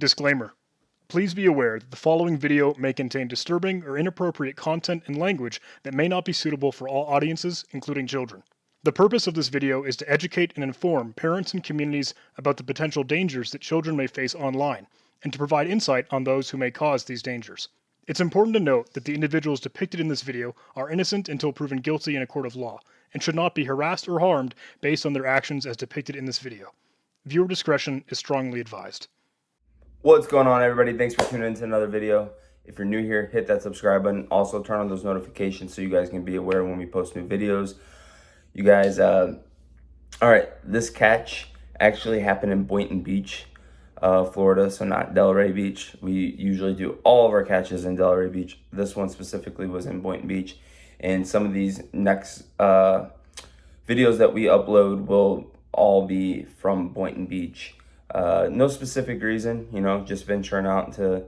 Disclaimer. Please be aware that the following video may contain disturbing or inappropriate content and language that may not be suitable for all audiences, including children. The purpose of this video is to educate and inform parents and communities about the potential dangers that children may face online, and to provide insight on those who may cause these dangers. It's important to note that the individuals depicted in this video are innocent until proven guilty in a court of law, and should not be harassed or harmed based on their actions as depicted in this video. Viewer discretion is strongly advised. What's going on, everybody? Thanks for tuning into another video. If you're new here, hit that subscribe button. Also turn on those notifications so you guys can be aware when we post new videos. You guys, all right, this catch actually happened in Boynton Beach, Florida, so not Delray Beach. We usually do all of our catches in Delray Beach. This one specifically was in Boynton Beach. And some of these next videos that we upload will all be from Boynton Beach. No specific reason, just venturing out into,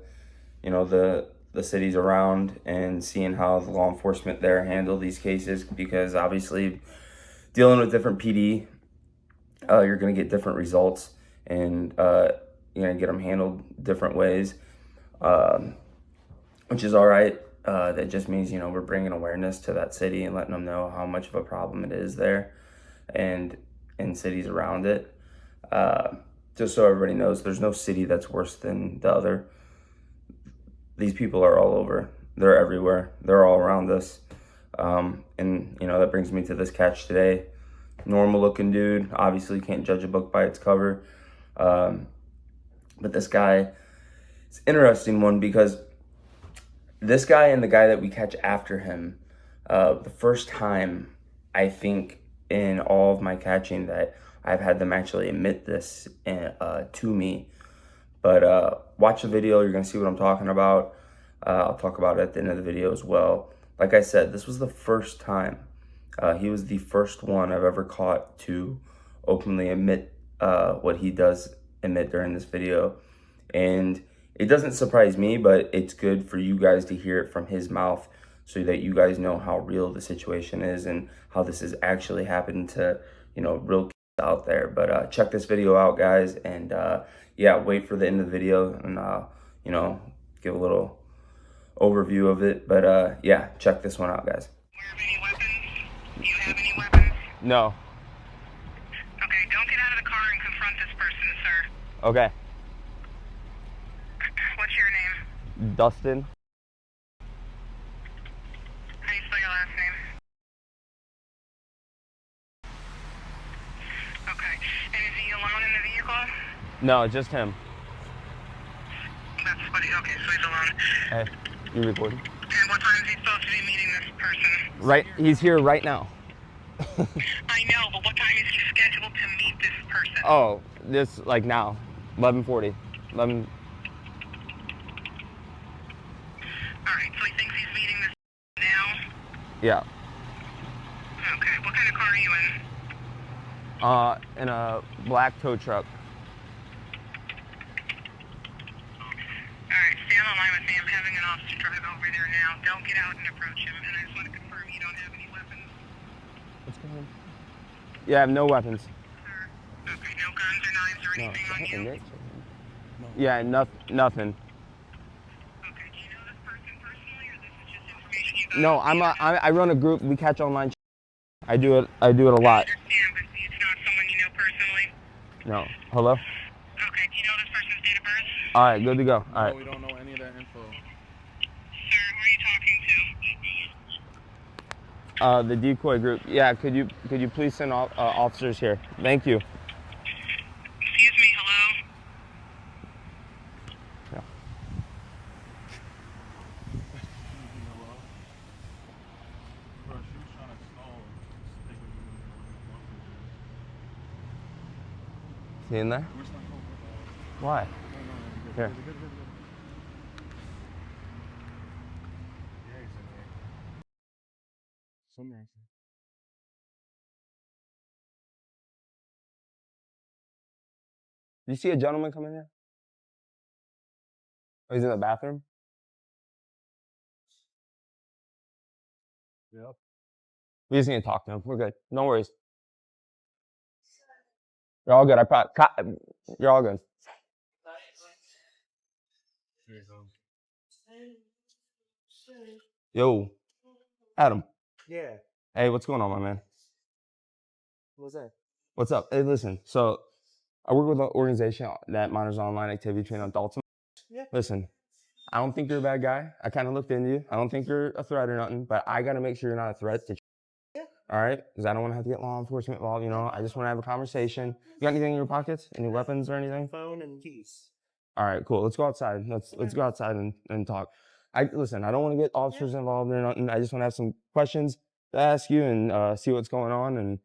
the cities around and seeing how the law enforcement there handle these cases, because obviously dealing with different PD, you're going to get different results, and you're going to get them handled different ways, which is all right. That just means, we're bringing awareness to that city and letting them know how much of a problem it is there and in cities around it. Just so everybody knows, there's no city that's worse than the other. These people are all over. They're everywhere. They're all around us. And, that brings me to this catch today. Normal looking dude. Obviously, can't judge a book by its cover. But this guy, it's an interesting one, because this guy and the guy that we catch after him, the first time, I think, in all of my catching that I've had them actually admit this to me. But watch the video, you're going to see what I'm talking about. I'll talk about it at the end of the video as well. Like I said, this was the first time. He was the first one I've ever caught to openly admit what he does admit during this video. And it doesn't surprise me, but it's good for you guys to hear it from his mouth so that you guys know how real the situation is and how this has actually happened to, real out there. But check this video out, guys, and yeah, wait for the end of the video, and give a little overview of it. But yeah, check this one out, guys. Aware of any weapons? Do you have any weapons? No. Okay, don't get out of the car and confront this person, sir. Okay. What's your name? Dustin. How do you spell your last name? Okay, and is he alone in the vehicle? No, just him. That's what he, okay, so he's alone. Hey, you recording? And what time is he supposed to be meeting this person? Right, he's here right now. I know, but what time is he scheduled to meet this person? Oh, this, like now, 11:40. 11. Alright, so he thinks he's meeting this now? Yeah. Okay, what kind of car are you in? In a black tow truck. Alright, stay on the line with me. I'm having an officer drive over there now. Don't get out and approach him, and I just want to confirm you don't have any weapons. What's going on? Yeah, I have no weapons. Sir? Okay, no guns or knives or anything on you? Yeah, nothing. Okay, do you know this person personally, or this is just information you got? No, I run a group. We catch online. I do it a I lot. understand, but it's not someone you know personally. No. Hello? Okay, do you know this person's date of birth? All right, good to go. All right. No, we don't know any of that info. Sir, who are you talking to? The decoy group. Yeah, could you please send officers here? Thank you. Excuse me, hello? Yeah. Is he in there? Why? Here. Did you see a gentleman come in here? Oh, he's in the bathroom? Yep. We just need to talk to him. We're good. No worries. You're all good. You're all good. Yo, Adam. Yeah. Hey, what's going on, my man? What's that? What's up? Hey, listen. So, I work with an organization that monitors online activity between adults and Yeah. listen. I don't think you're a bad guy. I kind of looked into you. I don't think you're a threat or nothing, but I got to make sure you're not a threat to. Yeah. All right? Because I don't want to have to get law enforcement involved. You know, I just want to have a conversation. You got anything in your pockets? Any weapons or anything? Phone and keys. All right, cool. Let's go outside. Let's go outside and talk. Listen. I don't want to get officers involved or nothing. I just want to have some questions to ask you and see what's going on. And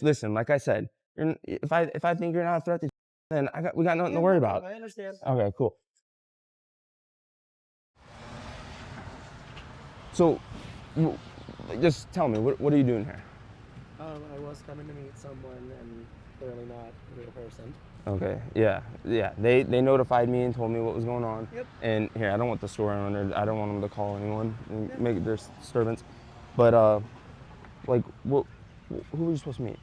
listen, like I said, if I think you're not a threat to, then we got nothing to worry about. I understand. Okay, cool. So, just tell me, what are you doing here? I was coming to meet someone and clearly not a real person. Okay, yeah. They notified me and told me what was going on. Yep. And here, I don't want the store owner. I don't want them to call anyone and make their disturbance. But like, who were you supposed to meet?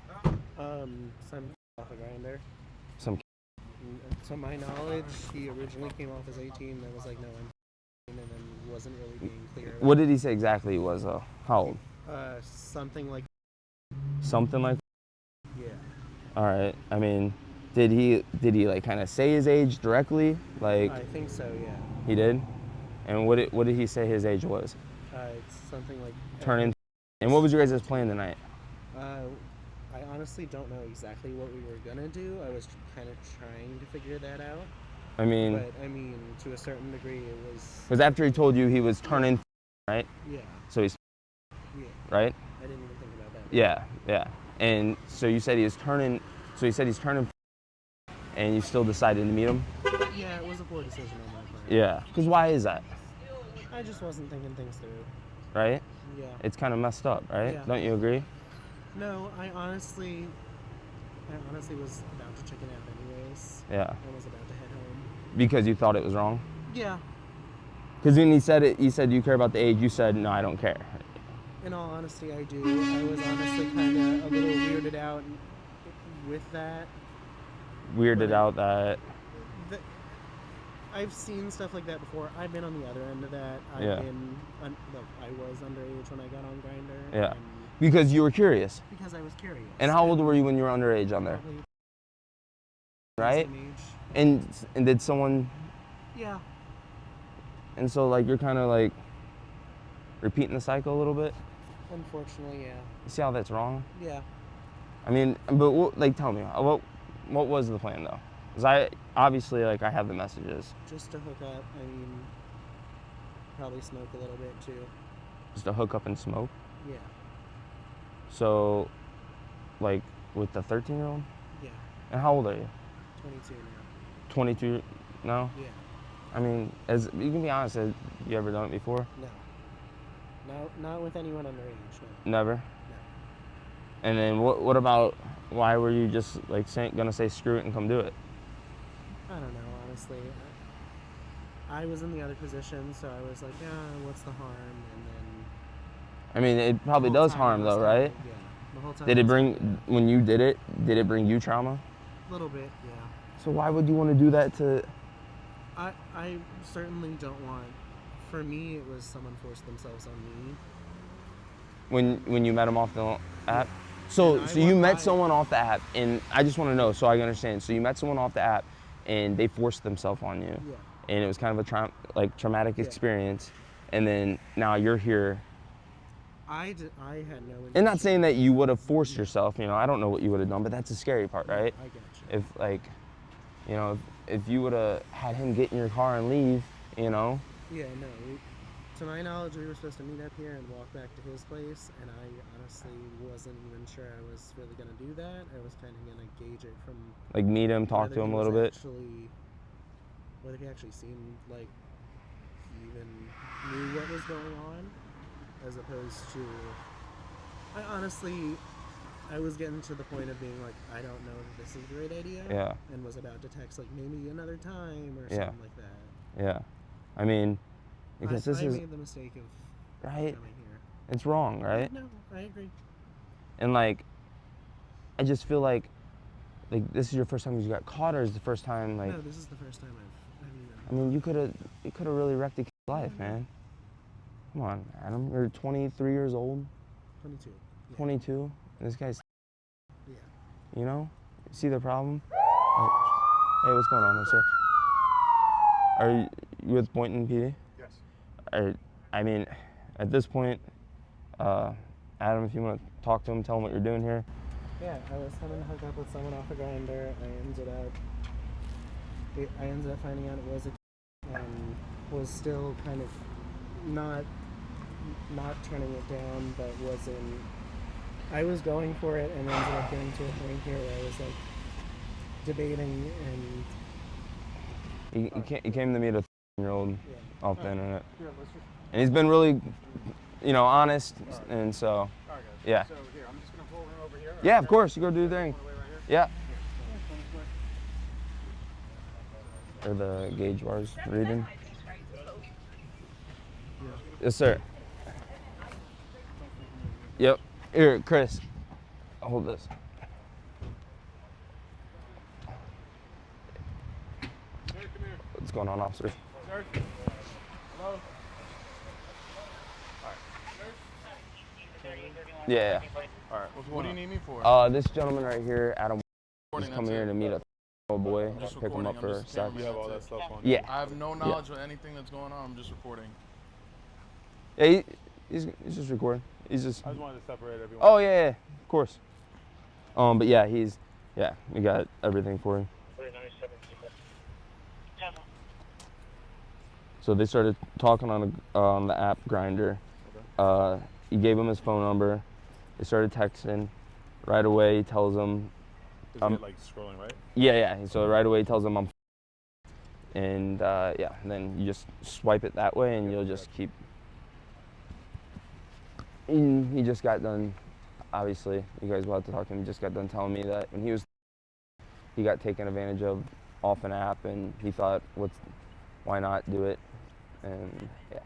Some off a grinder. Some. To my knowledge, he originally came off as 18. Then was like, no, I'm 18, and then wasn't really being clear. What did he say exactly he was though? How old? Something like. Something like. Yeah. All right. I mean, did he like kind of say his age directly? Like. I think so. Yeah. He did. And what did he say his age was? It's something like. Turning. And what was your guys' plan tonight? I honestly don't know exactly what we were gonna do. I was kind of trying to figure that out. I mean. But I mean, to a certain degree, it was. Because after he told you he was turning, right? Yeah. So he's. Yeah. Right? I didn't even think about that. Yeah. And so you said he was turning. So he said he's turning. And you still decided to meet him? Yeah, it was a poor decision on my part. Yeah. Because why is that? I just wasn't thinking things through. Right? Yeah. It's kind of messed up, right? Yeah. Don't you agree? No, I honestly was about to chicken out anyways. Yeah. I was about to head home. Because you thought it was wrong? Yeah. Because when he said, do you care about the age? You said, no, I don't care. In all honesty, I do. I was honestly kind of a little weirded out with that. Weirded out that. I've seen stuff like that before. I've been on the other end of that. I was underage when I got on Grindr. Yeah. Because you were curious. Because I was curious. And how old were you when you were underage on there? Right? And did someone? Yeah. And so like you're kind of like repeating the cycle a little bit. Unfortunately, yeah. You see how that's wrong? Yeah. I mean, but tell me, what was the plan though? Because I obviously I have the messages. Just to hook up. I mean, probably smoke a little bit too. Just to hook up and smoke. Yeah. So, like with the 13-year-old. Yeah. And how old are you? 22 now. 22 now? Yeah. I mean, as you can be honest, have you ever done it before? No. Not with anyone underage. No. Never. No. And then what about? Why were you just gonna say screw it and come do it? I don't know, honestly. I was in the other position, so I was like, yeah, what's the harm? And then. I mean, it probably does harm though, right? Yeah. The whole time. Did it bring when you did it? Did it bring you trauma? A little bit, yeah. So why would you want to do that to? I certainly don't want. For me, it was someone forced themselves on me. When you met him off the app? So you met someone off the app, and I just want to know so I understand. So you met someone off the app, and they forced themselves on you. Yeah. And it was kind of a traumatic experience, and then now you're here. I had no intention. And not saying that you would have forced yourself, I don't know what you would have done, but that's the scary part, right? I get you. If you would have had him get in your car and leave, Yeah, no. To my knowledge, we were supposed to meet up here and walk back to his place, and I honestly wasn't even sure I was really going to do that. I was kind of going to gauge it from... meet him, talk to him a little bit? Whether he actually seemed like he even knew what was going on, as opposed to... I was getting to the point of being like, I don't know if this is a great idea. Yeah. And was about to text maybe another time or something like that. Yeah. I mean, because I made the mistake of coming here. It's wrong, right? No, I agree. And I just feel like this is your first time you got caught, or is the first time No, this is the first time I've I mean, you could have really wrecked the kid's life, man. Come on, Adam. You're 23 years old. 22. Yeah. 22. This guy's. Yeah. You know? See the problem? Hey, what's going on there, sir? Are you with Boynton PD? Yes. I mean, at this point, Adam, if you want to talk to him, tell him what you're doing here. Yeah, I was having to hook up with someone off a grinder. I ended up finding out it was a was still kind of not turning it down, but wasn't. I was going for it and ended up getting to a point here where I was like debating and. He came to meet a 13-year-old off the internet, and he's been really, honest, and so. Yeah. So here, I'm just gonna pull him over here. Yeah, of course. You go do your thing. Yeah. Are the gauge bars reading? Yes, sir. Yep. Here, Chris. Hold this. What's going on, officers? Sir? Hello? Yeah. All right. What do you need me for? This gentleman right here, Adam, is coming here to meet a old boy, Just pick him up for recording. sex. You have all that stuff on. Yeah. I have no knowledge of anything that's going on. I'm just reporting. Yeah, he's just recording. He's just. I just wanted to separate everyone. Oh yeah, of course. But yeah, we got everything for him. So they started talking on the app Grinder. Okay. He gave him his phone number. They started texting. Right away, he tells him. Is it like scrolling, right? Yeah. So right away, he tells him I'm. And then you just swipe it that way, and you'll just keep. He just got done. Obviously, you guys will have to talk to him. He just got done telling me that when he got taken advantage of off an app, and he thought, why not do it? And yeah.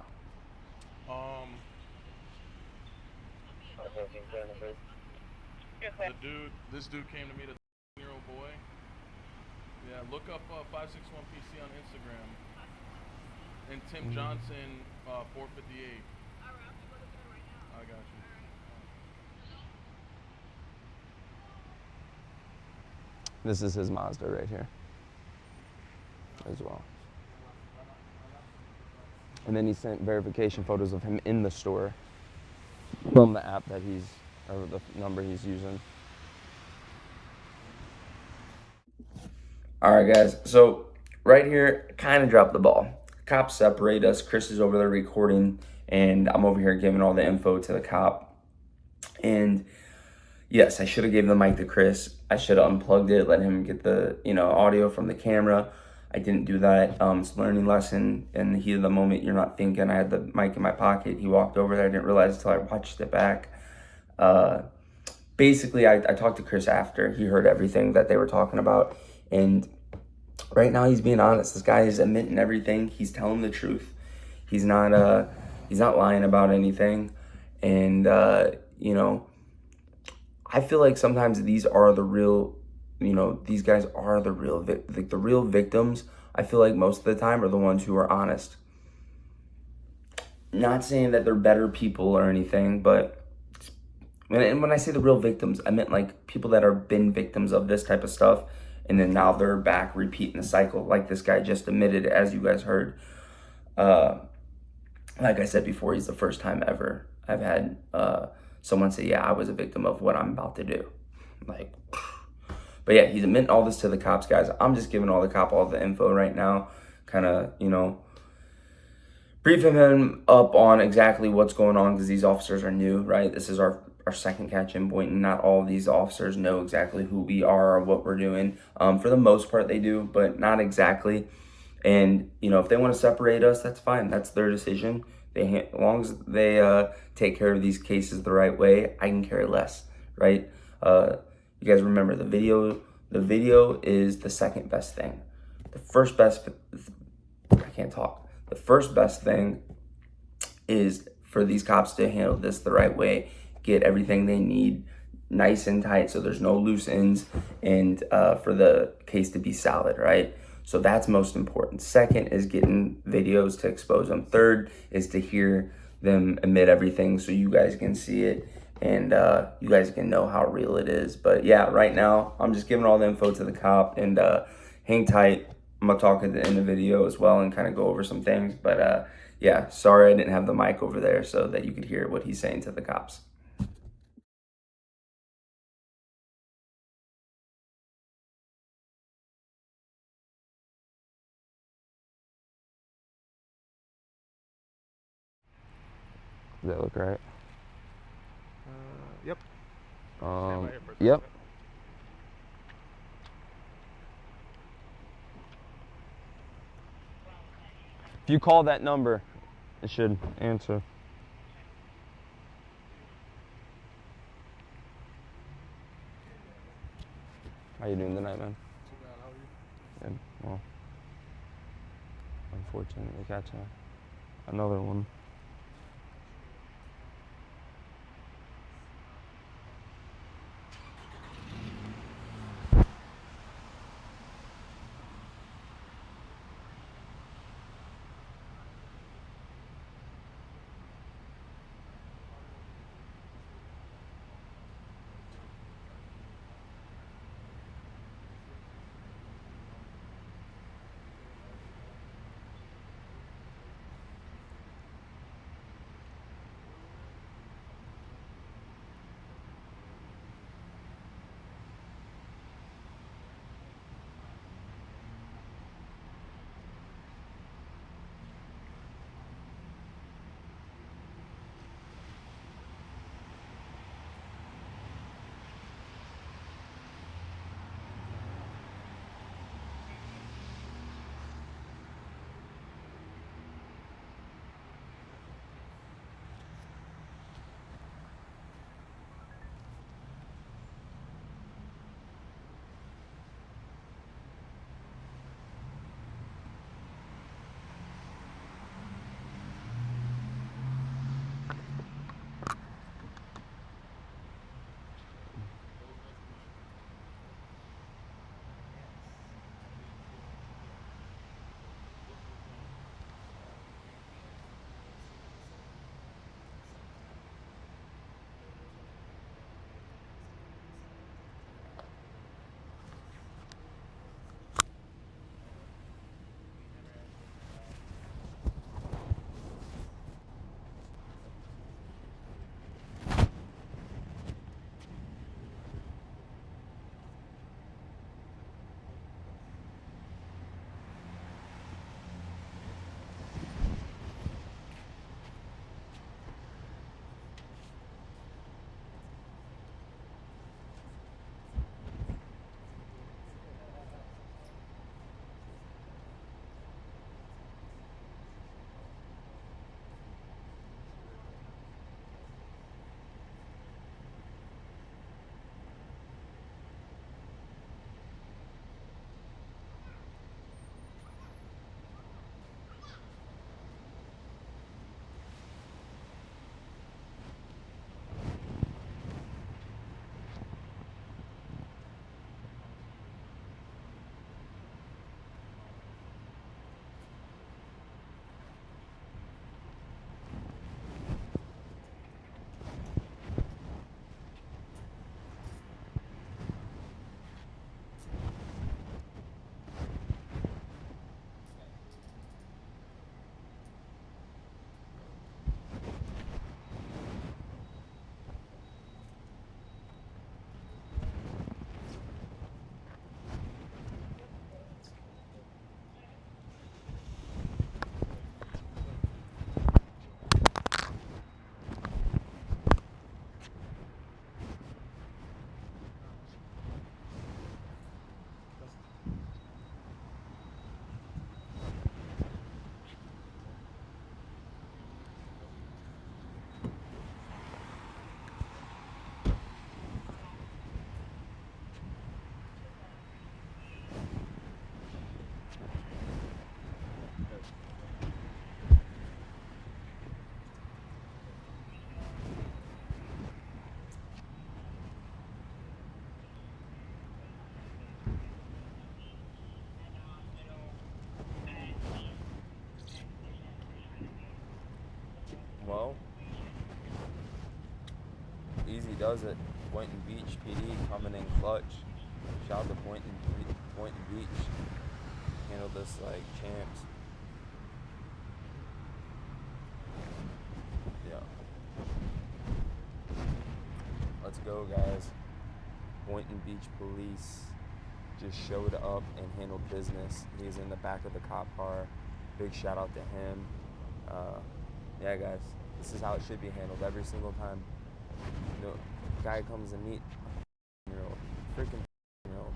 This dude came to meet a 13-year-old boy. Yeah, look up 561PC on Instagram. And Tim Johnson, 458. I got you. This is his Mazda right here as well. And then he sent verification photos of him in the store from the app or the number he's using. All right, guys. So right here, kind of dropped the ball. Cops separate us. Chris is over there recording, and I'm over here giving all the info to the cop. And yes, I should have given the mic to Chris. I should have unplugged it, let him get the audio from the camera. I didn't do that. It's a learning lesson. In the heat of the moment, you're not thinking. I had the mic in my pocket. He walked over there. I didn't realize until I watched it back. Basically, I talked to Chris after. He heard everything that they were talking about. And right now, he's being honest. This guy is admitting everything. He's telling the truth. He's not lying about anything. And, I feel like sometimes these are the real, these guys are the real, the real victims. I feel like most of the time are the ones who are honest. Not saying that they're better people or anything, but when I say the real victims, I meant like people that have been victims of this type of stuff, and then now they're back repeating the cycle, like this guy just admitted, as you guys heard. Like I said before, he's the first time ever I've had someone say, yeah, I was a victim of what I'm about to do. Like, but yeah, he's admitting all this to the cops, guys. I'm just giving all the info right now, kind of, briefing him up on exactly what's going on, because these officers are new, right? This is our second catch in Boynton. Not all of these officers know exactly who we are or what we're doing. For the most part, they do, but not exactly. And, if they want to separate us, that's fine. That's their decision. As long as they take care of these cases the right way, I can care less, right? You guys remember the video is the second best thing. The first best thing is for these cops to handle this the right way, get everything they need nice and tight so there's no loose ends, and for the case to be solid, right? So that's most important. Second is getting videos to expose them. Third is to hear them admit everything so you guys can see it and you guys can know how real it is. But yeah, right now I'm just giving all the info to the cop, and hang tight. I'm gonna talk at the end of the video as well and kind of go over some things. But yeah, sorry I didn't have the mic over there so that you could hear what he's saying to the cops. Does that look right? Yep. Yep. If you call that number, it should answer. How you doing tonight, man? Too bad. How are you? Good. Well, unfortunately, catching another one. Well, easy does it. Boynton Beach PD coming in clutch. Shout out to Boynton Beach. Handled this like champs. Yeah. Let's go, guys. Boynton Beach Police just showed up and handled business. He's in the back of the cop car. Big shout out to him. Yeah, guys, this is how it should be handled every single time. You know, guy comes and meet a year old, freaking year old.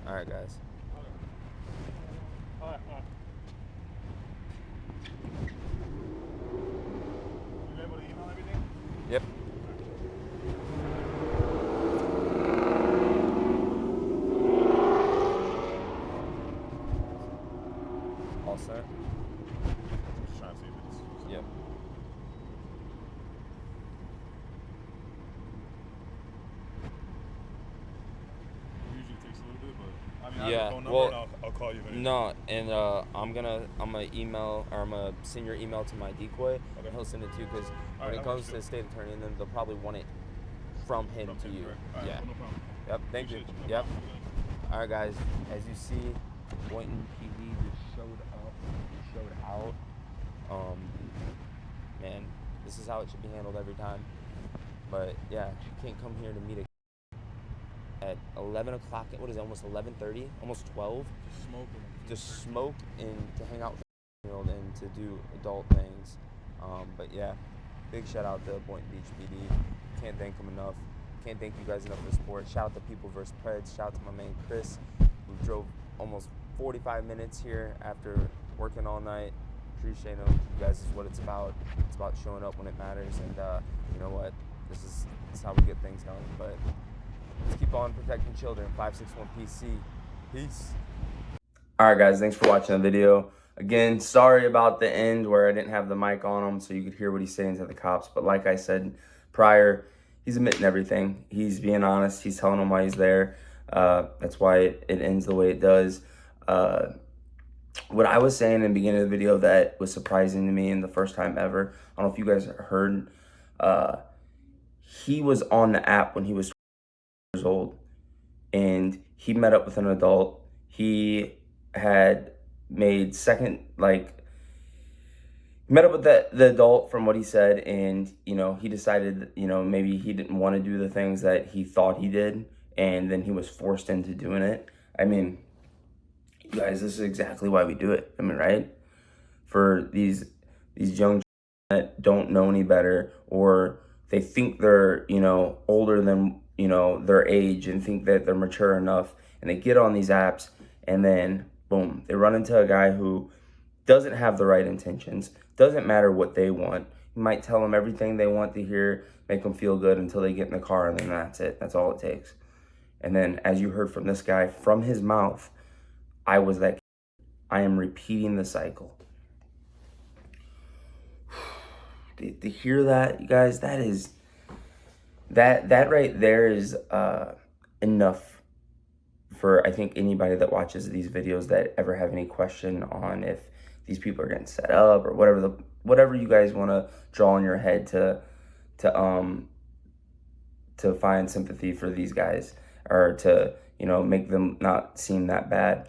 All right, guys. All right. You able to email everything? Yep. All set? Just trying to see if it's. Yep. It usually takes a little bit, but I mean, I Yeah, have a phone number well, and I'll call you. If anything. No, and I'm gonna email, or I'm gonna send your email to my decoy. Okay. He'll send it to you because when Alright, it comes to the state attorney, and then they'll probably want it from him From to him, you. right. Alright, Yeah. well, no problem. Yep. Thank you. Appreciate no Yep. problem. All right, guys. As you see, Boynton PD just showed up, showed out. Man, this is how it should be handled every time. But yeah, you can't come here to meet at 11 o'clock. What is it? Almost 11:30, almost 12. Just smoking. Just smoke and to hang out with the world and to do adult things. But yeah, big shout out to Boynton Beach PD. Can't thank them enough. Can't thank you guys enough for the support. Shout out to People vs. Preds. Shout out to my man Chris, who drove almost 45 minutes here after working all night. Appreciate him. You guys is what it's about. It's about showing up when it matters. And you know what? This is how we get things done. But let's keep on protecting children. 561 PC. Peace. All right, guys. Thanks for watching the video. Again, sorry about the end where I didn't have the mic on him so you could hear what he's saying to the cops. But like I said prior, he's admitting everything. He's being honest. He's telling them why he's there. That's why it ends the way it does. What I was saying in the beginning of the video that was surprising to me and the first time ever, I don't know if you guys heard, he was on the app when he was 12 years old, and he met up with an adult. He had made met up with the adult from what he said, and, you know, he decided, you know, maybe he didn't want to do the things that he thought he did, and then he was forced into doing it. I mean, you guys, this is exactly why we do it. I mean, right? For these young that don't know any better, or they think they're, you know, older than, you know, their age and think that they're mature enough, and they get on these apps, and then boom, they run into a guy who doesn't have the right intentions. Doesn't matter what they want. You might tell them everything they want to hear, make them feel good until they get in the car, and then that's it. That's all it takes. And then, as you heard from this guy, from his mouth, I was that kid. I am repeating the cycle. To hear that, you guys, that right there is enough for, I think, anybody that watches these videos that ever have any question on if these people are getting set up or whatever you guys want to draw in your head to find sympathy for these guys, or to, you know, make them not seem that bad.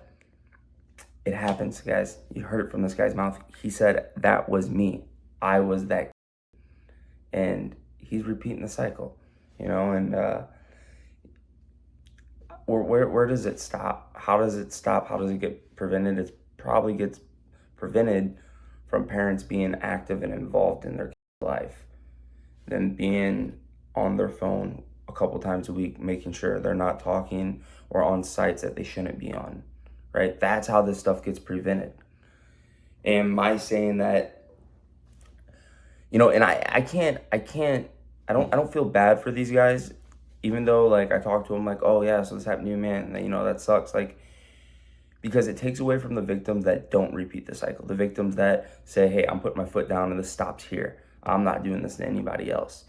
It happens, guys. You heard it from this guy's mouth. He said, that was me. I was that kid. And he's repeating the cycle, you know, and where does it stop? How does it stop? How does it get prevented? It probably gets prevented from parents being active and involved in their kid's life, them being on their phone a couple times a week, making sure they're not talking or on sites that they shouldn't be on, right? That's how this stuff gets prevented. And my saying that, you know, and I don't feel bad for these guys, even though, like, I talk to them like, oh yeah, so this happened to you, man, and, you know, that sucks, like, because it takes away from the victims that don't repeat the cycle, the victims that say, hey, I'm putting my foot down and this stops here. I'm not doing this to anybody else.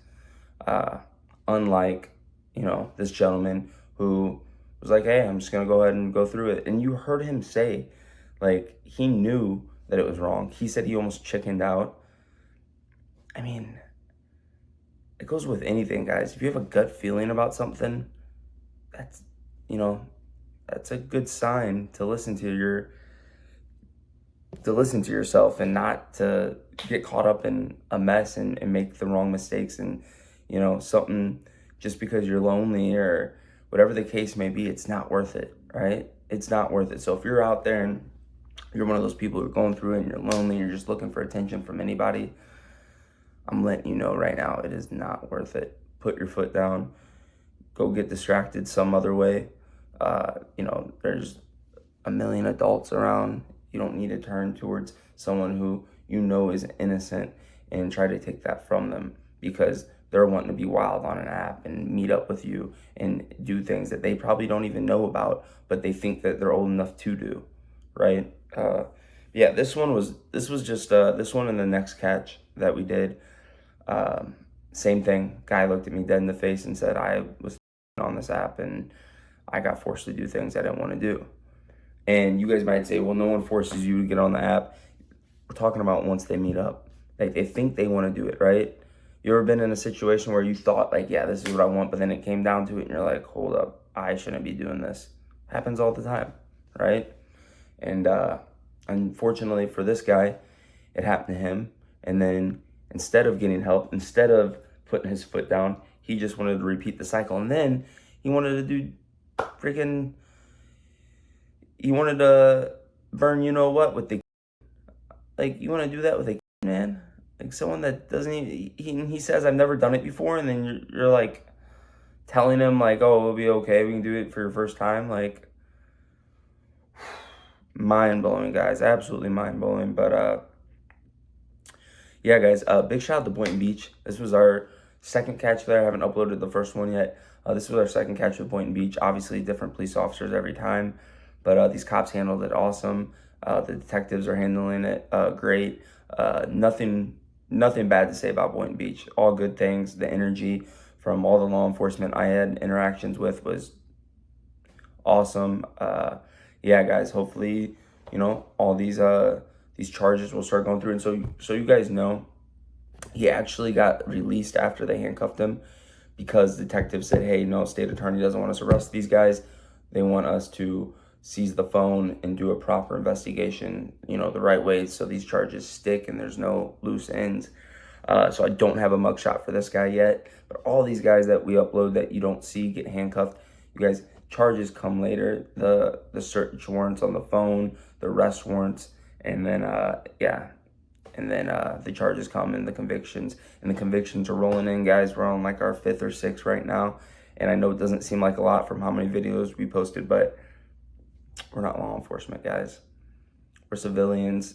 Unlike, you know, this gentleman who was like, hey, I'm just gonna go ahead and go through it. And you heard him say, like, he knew that it was wrong. He said he almost chickened out. I mean, it goes with anything, guys. If you have a gut feeling about something, that's, you know, that's a good sign to listen to yourself and not to get caught up in a mess and make the wrong mistakes and, something just because you're lonely or whatever the case may be, it's not worth it, right? It's not worth it. So if you're out there and you're one of those people who are going through it and you're lonely, and you're just looking for attention from anybody, I'm letting you know right now, it is not worth it. Put your foot down, go get distracted some other way. There's a million adults around. You don't need to turn towards someone who you know is innocent and try to take that from them because they're wanting to be wild on an app and meet up with you and do things that they probably don't even know about, but they think that they're old enough to do, right? This one and the next catch that we did. Same thing. Guy looked at me dead in the face and said I was on this app and I got forced to do things I didn't want to do. And you guys might say, well, no one forces you to get on the app. We're talking about once they meet up. Like, they think they want to do it, right? You ever been in a situation where you thought, like, yeah, this is what I want, but then it came down to it and you're like, hold up, I shouldn't be doing this. Happens all the time, right? And unfortunately for this guy, it happened to him. And then instead of getting help, instead of putting his foot down, he just wanted to repeat the cycle. And then he wanted to do he wanted to burn with the, like, you want to do that with a man? Like, someone that doesn't even, he says, I've never done it before, and then you're like telling him, like, oh, it'll be okay, we can do it for your first time. Like, mind-blowing, guys, absolutely mind-blowing. But yeah, guys, big shout out to Boynton Beach. This was our second catch there. I haven't uploaded the first one yet. This was our second catch with Boynton Beach. Obviously, different police officers every time, but these cops handled it awesome. The detectives are handling it great. Nothing bad to say about Boynton Beach. All good things. The energy from all the law enforcement I had interactions with was awesome. Yeah, guys, hopefully, all these charges will start going through. And so you guys know, he actually got released after they handcuffed him because detectives said, hey, no, state attorney doesn't want us to arrest these guys. They want us to seize the phone and do a proper investigation, the right way, so these charges stick and there's no loose ends. So I don't have a mugshot for this guy yet, but all these guys that we upload that you don't see get handcuffed, you guys, charges come later. The search warrants on the phone, the arrest warrants, and then the charges come and the convictions are rolling in, guys. We're on like our 5th or 6th right now, and I know it doesn't seem like a lot from how many videos we posted, but we're not law enforcement, guys. We're civilians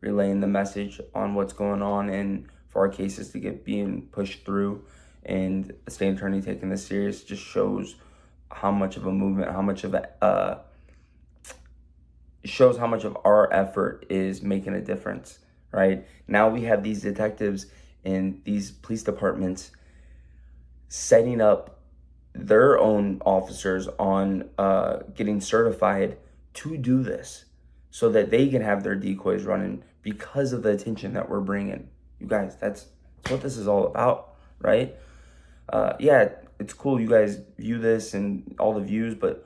relaying the message on what's going on and for our cases to get being pushed through. And the state attorney taking this serious just shows how much of a movement, how much of our effort is making a difference, right? Now we have these detectives in these police departments setting up their own officers on getting certified to do this so that they can have their decoys running because of the attention that we're bringing. You guys, that's what this is all about, right? Yeah, it's cool you guys view this and all the views, but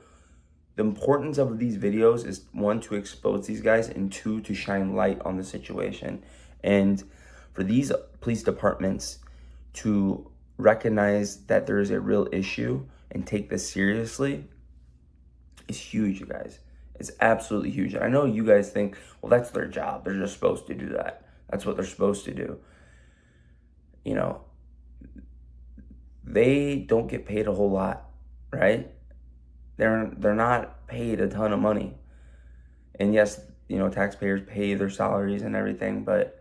the importance of these videos is, 1, to expose these guys, and 2, to shine light on the situation. And for these police departments to recognize that there is a real issue and take this seriously is huge, you guys. It's absolutely huge. And I know you guys think, well, that's their job. They're just supposed to do that. That's what they're supposed to do. They don't get paid a whole lot, right? They're not paid a ton of money. And yes, taxpayers pay their salaries and everything, but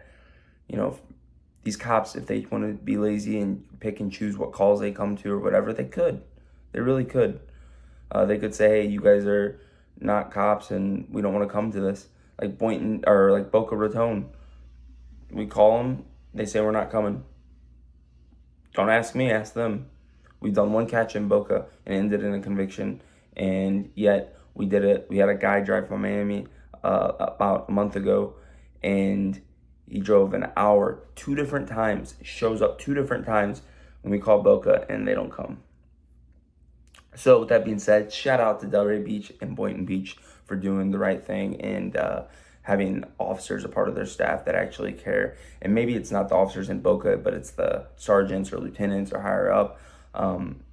these cops, if they want to be lazy and pick and choose what calls they come to or whatever, they could. They really could. They could say, hey, you guys are not cops and we don't want to come to this. Like Boynton, or like Boca Raton. We call them, they say we're not coming. Don't ask me, ask them. We've done one catch in Boca and it ended in a conviction, and yet we did it. We had a guy drive from Miami about a month ago, and He drove an hour 2 different times, shows up 2 different times when we call Boca and they don't come. So with that being said, shout out to Delray Beach and Boynton Beach for doing the right thing and having officers a part of their staff that actually care. And maybe it's not the officers in Boca, but it's the sergeants or lieutenants or higher up. I'm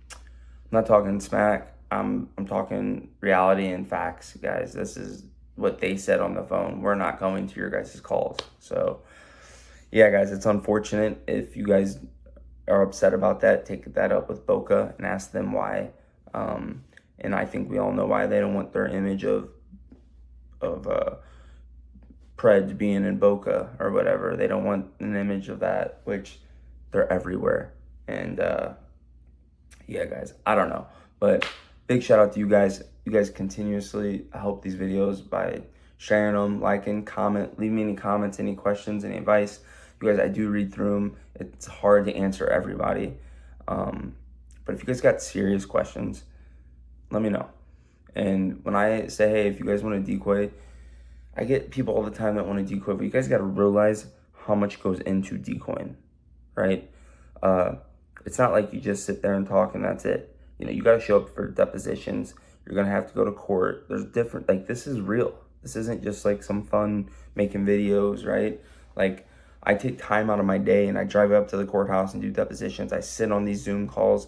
not talking smack. I'm talking reality and facts, guys. This is what they said on the phone. We're not going to your guys' calls. So yeah, guys, it's unfortunate. If you guys are upset about that, take that up with Boca and ask them why. And I think we all know why. They don't want their image of Preds being in Boca or whatever. They don't want an image of that, which they're everywhere. And yeah, guys, I don't know. But big shout out to you guys. You guys continuously help these videos by sharing them, liking, comment, leave me any comments, any questions, any advice. You guys, I do read through them. It's hard to answer everybody. But if you guys got serious questions, let me know. And when I say, hey, if you guys want to decoy, I get people all the time that want to decoy, but you guys got to realize how much goes into decoying, right? It's not like you just sit there and talk and that's it. You know, you got to show up for depositions. You're going to have to go to court. There's different, like, this is real. This isn't just like some fun making videos, right? Like, I take time out of my day and I drive up to the courthouse and do depositions. I sit on these Zoom calls.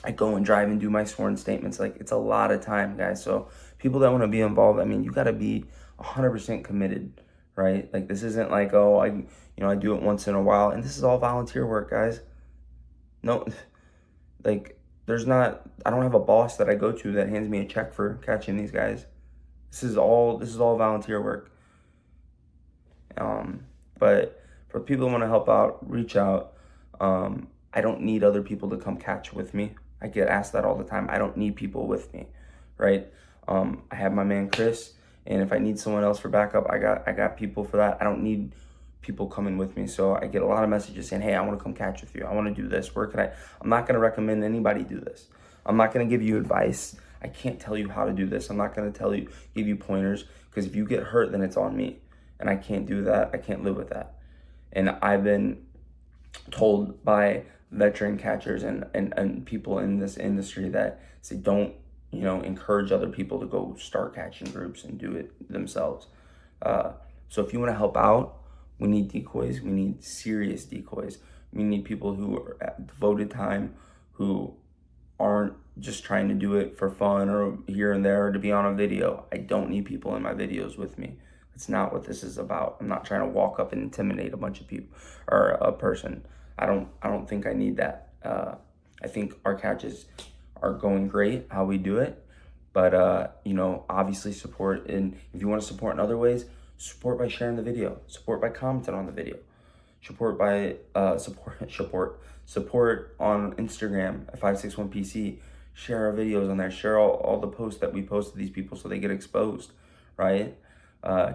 I go and drive and do my sworn statements. Like, it's a lot of time, guys. So people that want to be involved, I mean, you got to be 100% committed, right? Like, this isn't like, oh, I do it once in a while. And this is all volunteer work, guys. No, like, I don't have a boss that I go to that hands me a check for catching these guys. This is all volunteer work. But for people who want to help out, reach out. I don't need other people to come catch with me. I get asked that all the time. I don't need people with me, right? I have my man Chris, and if I need someone else for backup, I got people for that. I don't need people coming with me. So I get a lot of messages saying, hey, I want to come catch with you. I want to do this. Where can I? I'm not going to recommend anybody do this. I'm not going to give you advice. I can't tell you how to do this. I'm not going to give you pointers, because if you get hurt, then it's on me. And I can't do that. I can't live with that. And I've been told by veteran catchers and people in this industry that say, don't, encourage other people to go start catching groups and do it themselves. So if you want to help out, we need decoys. We need serious decoys. We need people who are at devoted time, who aren't just trying to do it for fun or here and there or to be on a video. I don't need people in my videos with me. That's not what this is about. I'm not trying to walk up and intimidate a bunch of people or a person. I don't think I need that. I think our catches are going great how we do it, but obviously support. And if you want to support in other ways, support by sharing the video, support by commenting on the video, support by support on Instagram at 561PC. Share our videos on there. Share all the posts that we post to these people so they get exposed, right?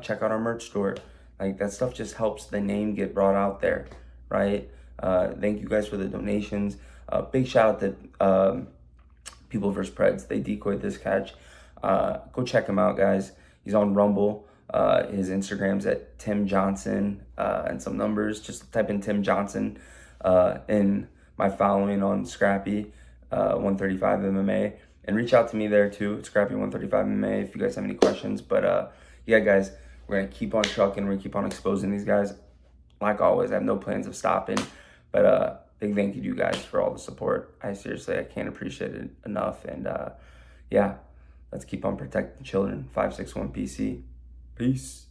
Check out our merch store. Like, that stuff just helps the name get brought out there, right? Thank you guys for the donations. Big shout out to People vs. Preds. They decoyed this catch. Go check him out, guys. He's on Rumble. His Instagram's at Tim Johnson and some numbers. Just type in Tim Johnson in my following on Scrappy 135 MMA, and reach out to me there too. Scrappy 135 MMA if you guys have any questions. But yeah, guys, we're gonna keep on trucking. We're gonna keep on exposing these guys. Like always, I have no plans of stopping. But big thank you to you guys for all the support. I can't appreciate it enough. And yeah, let's keep on protecting children. 561PC. Peace.